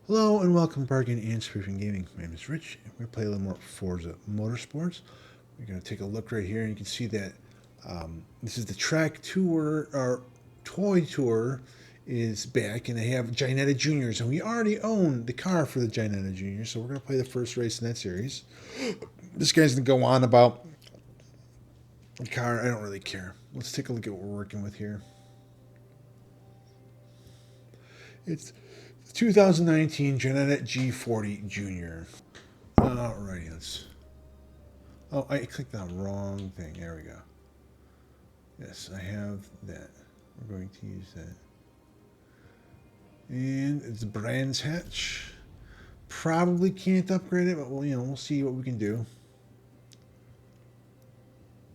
Hello and welcome to Bargain and Spoofing Gaming. My name is Rich, and we're going to play a little more Forza Motorsports. We're going to take a look right here, and you can see that this is the track tour, or toy tour is back, and they have Ginetta Juniors, and we already own the car for the Ginetta Juniors, so we're going to play the first race in that series. This guy's going to go on about the car. I don't really care. Let's take a look at what we're working with here. It's 2019 Ginetta G40 Junior. Alrighty, let's. Oh, I clicked on the wrong thing. There we go. Yes, I have that. We're going to use that. And it's Brands Hatch. Probably can't upgrade it, but we'll see what we can do.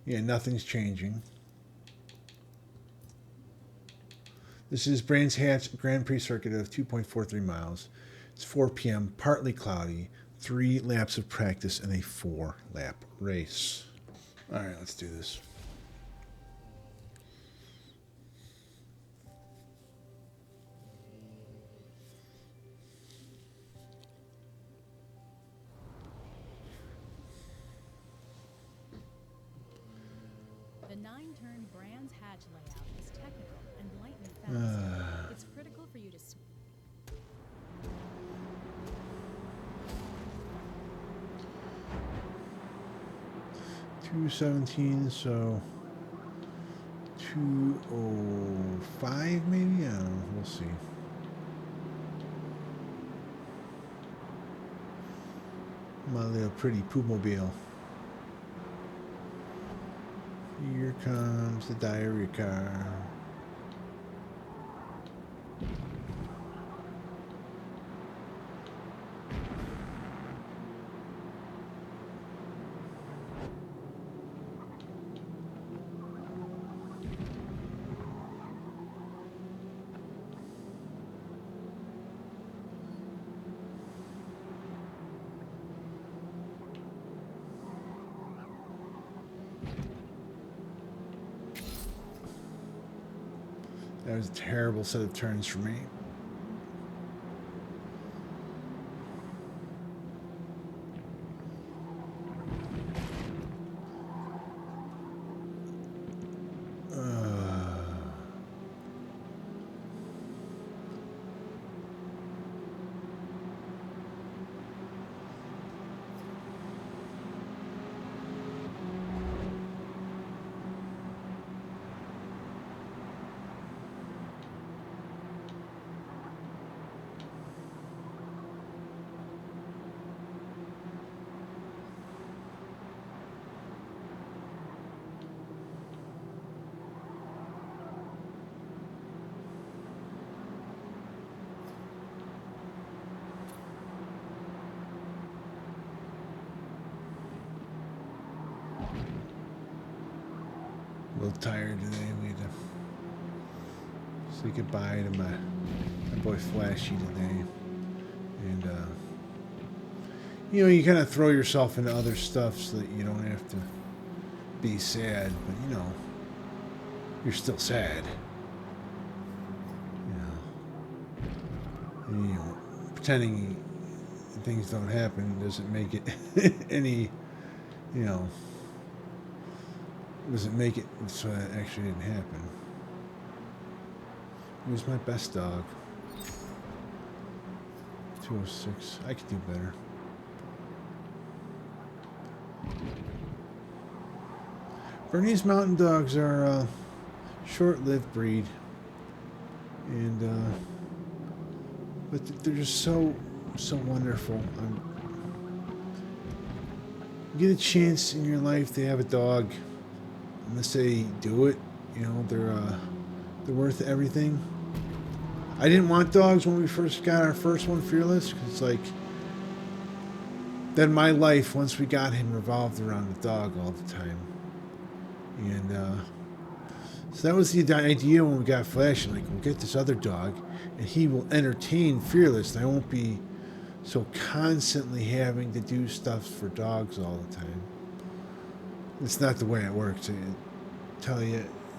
Yeah, nothing's changing. This is Brands Hatch Grand Prix circuit of 2.43 miles. It's 4 p.m., partly cloudy, 3 laps of practice, and a 4-lap race. All right, let's do this. The 9-turn Brands Hatch layout is technical and lightning fast. It's critical for you to 217, so 205 maybe? I don't know. We'll see. My little pretty poopmobile. Here comes the diarrhea car. That was a terrible set of turns for me. A little tired today. We had to say goodbye to my boy Flashy today. And, you kind of throw yourself into other stuff so that you don't have to be sad. But, you're still sad. And, pretending things don't happen doesn't make it any, doesn't make it so it actually didn't happen. He was my best dog. 206. I could do better. Bernese Mountain Dogs are a short-lived breed, and but they're just so wonderful. You get a chance in your life to have a dog. Unless they do it, they're worth everything. I didn't want dogs when we first got our first one, Fearless, because then my life once we got him revolved around the dog all the time, and so that was the idea when we got Flash. Like, we'll get this other dog, and he will entertain Fearless. And I won't be so constantly having to do stuff for dogs all the time. It's not the way it works.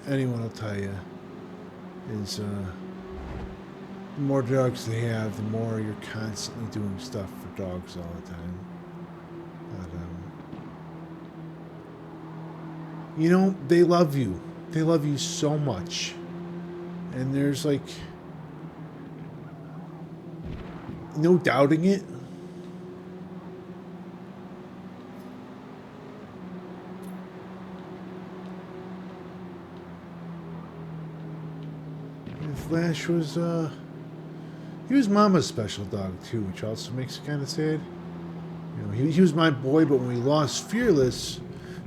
Anyone will tell you, is The more dogs they have, the more you're constantly doing stuff for dogs all the time. But, you know, they love you. They love you so much. And there's like no doubting it. And Flash was, he was Mama's special dog too, which also makes it kind of sad. You know, he was my boy, but when we lost Fearless,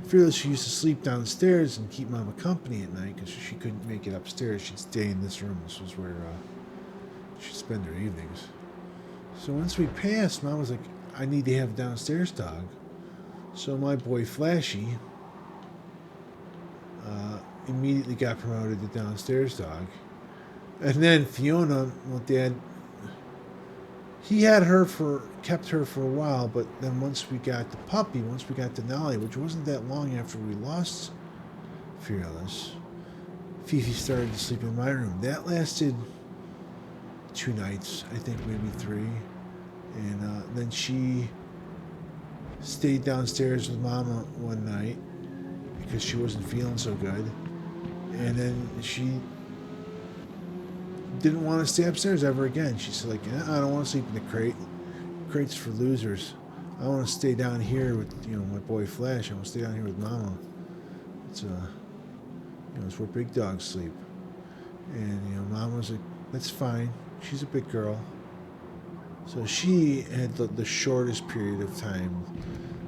she used to sleep downstairs and keep Mama company at night because she couldn't make it upstairs. She'd stay in this room. This was where she'd spend her evenings. So once we passed, Mom was like, I need to have a downstairs dog. So my boy Flashy immediately got promoted to downstairs dog. And then Fiona, well, Dad, he had kept her for a while, but then once we got the puppy, once we got Denali, which wasn't that long after we lost Fearless, Fifi started to sleep in my room. That lasted 2 nights, I think maybe 3. And then she stayed downstairs with Mama one night because she wasn't feeling so good. And then she didn't want to stay upstairs ever again. She's like, I don't want to sleep in the crate. Crate's for losers. I want to stay down here with, you know, my boy Flash. I want to stay down here with Mama. It's you know, it's where big dogs sleep. And, you know, Mama was like, that's fine. She's a big girl. So she had the shortest period of time,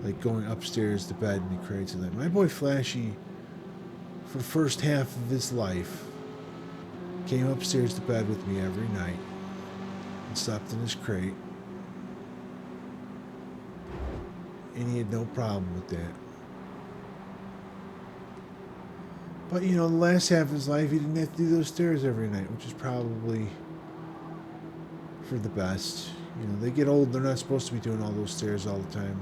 like going upstairs to bed in the crates and that. My boy Flashy, for the first half of his life, came upstairs to bed with me every night and slept in his crate. And he had no problem with that. But, you know, the last half of his life, he didn't have to do those stairs every night, which is probably for the best. You know, they get old, they're not supposed to be doing all those stairs all the time.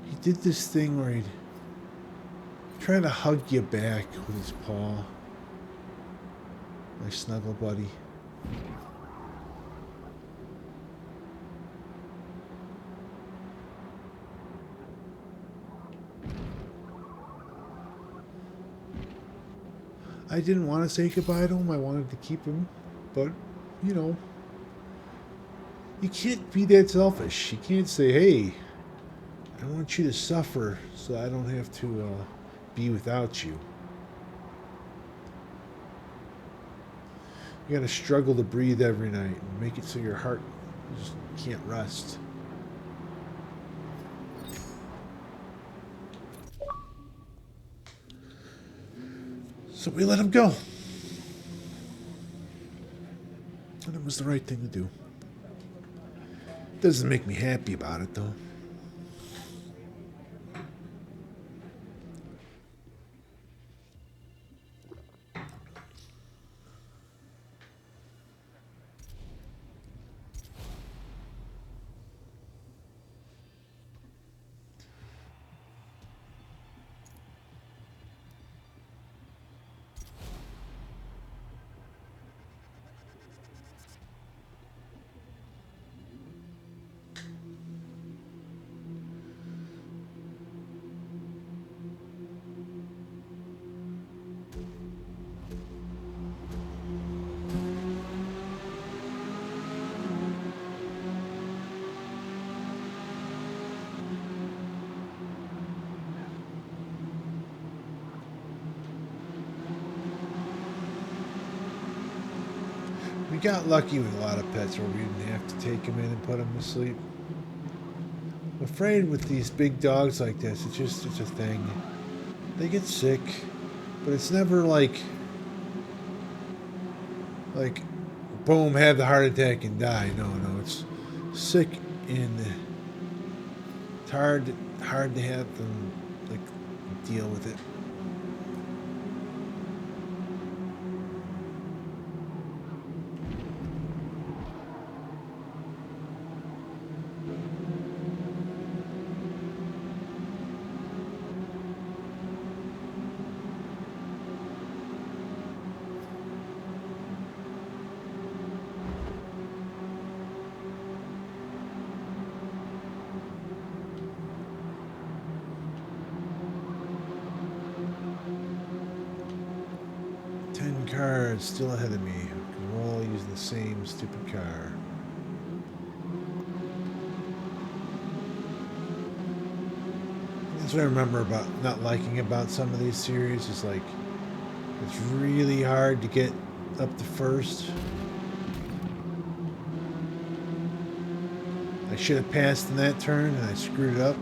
He did this thing where he'd try to hug you back with his paw. My snuggle buddy. I didn't want to say goodbye to him. I wanted to keep him. But, you know, you can't be that selfish. You can't say, hey, I want you to suffer so I don't have to be without you. You gotta struggle to breathe every night and make it so your heart just can't rest. So we let him go. And it was the right thing to do. Doesn't make me happy about it, though. We got lucky with a lot of pets where we didn't have to take them in and put them to sleep. I'm afraid with these big dogs like this, it's a thing. They get sick, but it's never like boom, have the heart attack and die. No, it's sick and it's hard to have them like deal with it. 10 cars still ahead of me. We're all using the same stupid car. That's what I remember about not liking about some of these series is like it's really hard to get up to first. I should have passed in that turn and I screwed it up.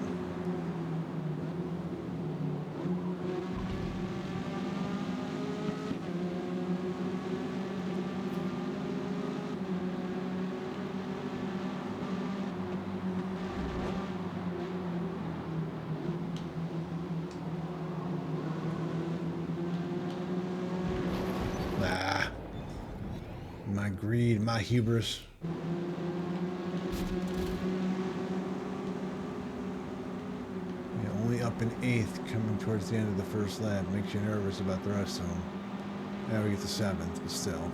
My greed, my hubris. Yeah, only up in 8th coming towards the end of the first lap makes you nervous about the rest of them. Now we get to 7th, but still.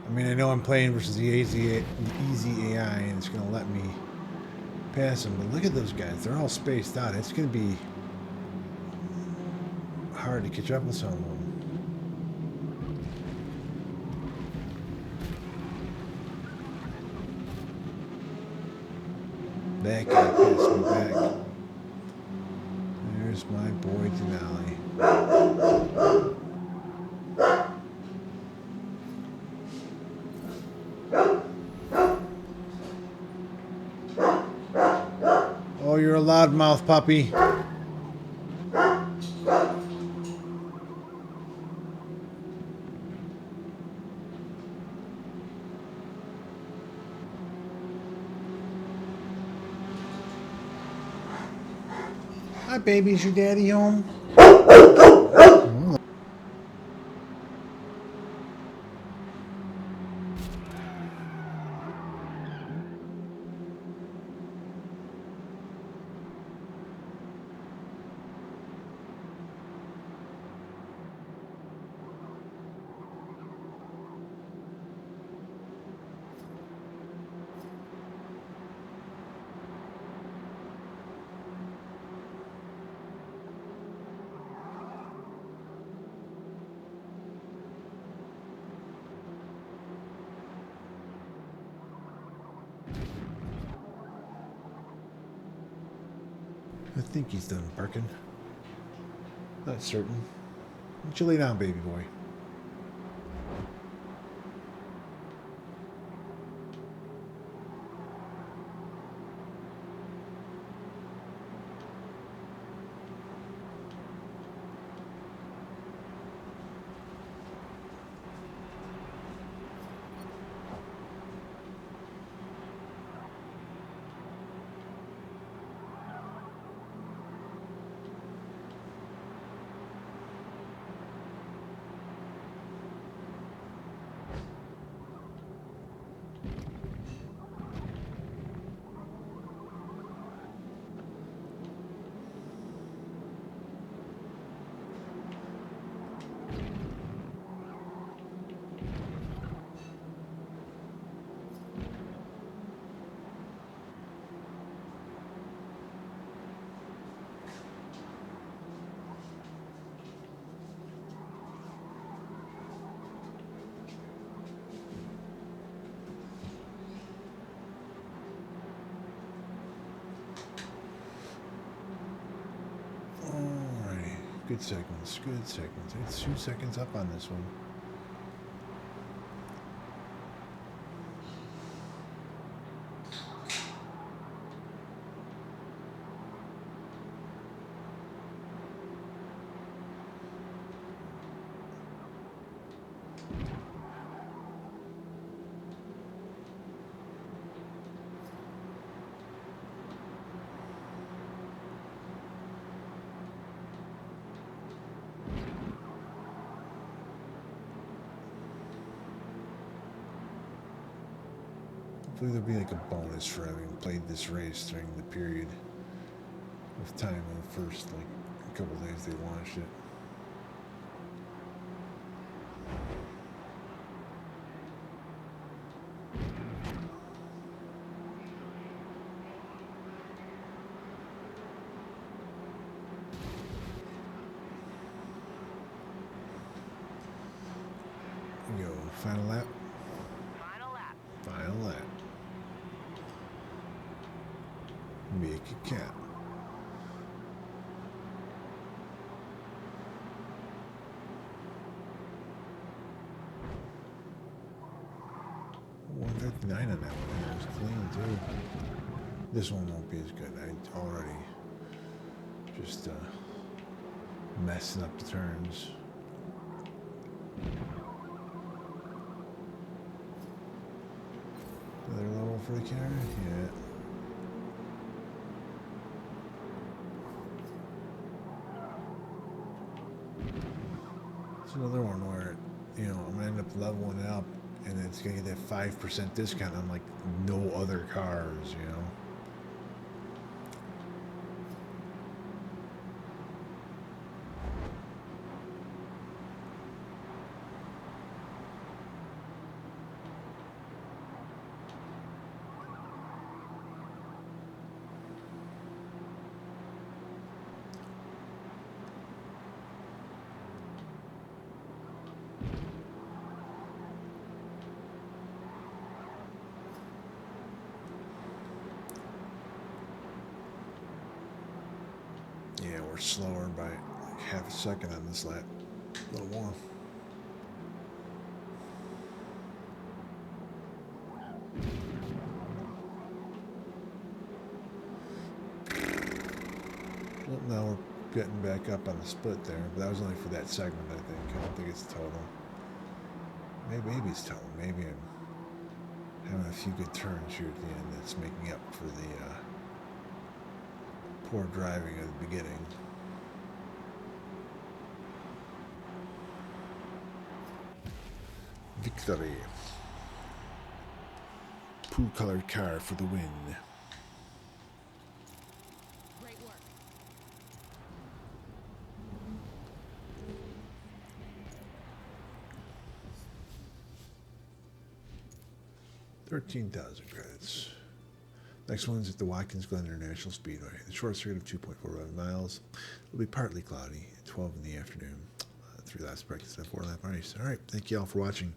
I mean, I know I'm playing versus the easy AI and it's going to let me pass them, but look at those guys. They're all spaced out. It's going to be hard to catch up with some of them. That guy passed me back. There's my boy Denali. Oh, you're a loudmouth puppy. Hi, baby. Is your daddy home? I think he's done barking. Not certain. Why don't you lay down, baby boy? Good segments, good segments. It's 2 seconds up on this one. Hopefully there'll be like a bonus for having played this race during the period of time in the first like a couple days they launched it. we go. Final lap. Final lap. Final lap. Make it count. $159 on that one. That was clean too. This one won't be as good. I already just messing up the turns. Another level for the car? Yeah. It's another one where, you know, I'm gonna end up leveling up and it's gonna get that 5% discount on like no other cars, you know. Yeah, we're slower by like half a second on this lap. A little more. Well, now we're getting back up on the split there, but that was only for that segment, I think. I don't think it's total. Maybe it's total. Maybe I'm having a few good turns here at the end that's making up for the poor driving at the beginning. Victory. Pool-colored car for the win. Great work. $13,000 credits. Next one's at the Watkins Glen International Speedway. The short circuit of 2.45 miles. It'll be partly cloudy at 12 in the afternoon. 3 laps practice and a 4-lap race. All right, thank you all for watching.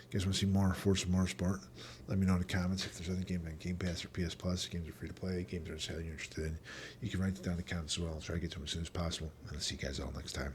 If you guys want to see more Forza Motorsport, let me know in the comments. If there's other games on Game Pass or PS Plus, games are free to play, games are you're interested in, you can write it down in the comments as well. I'll try to get to them as soon as possible. And I'll see you guys all next time.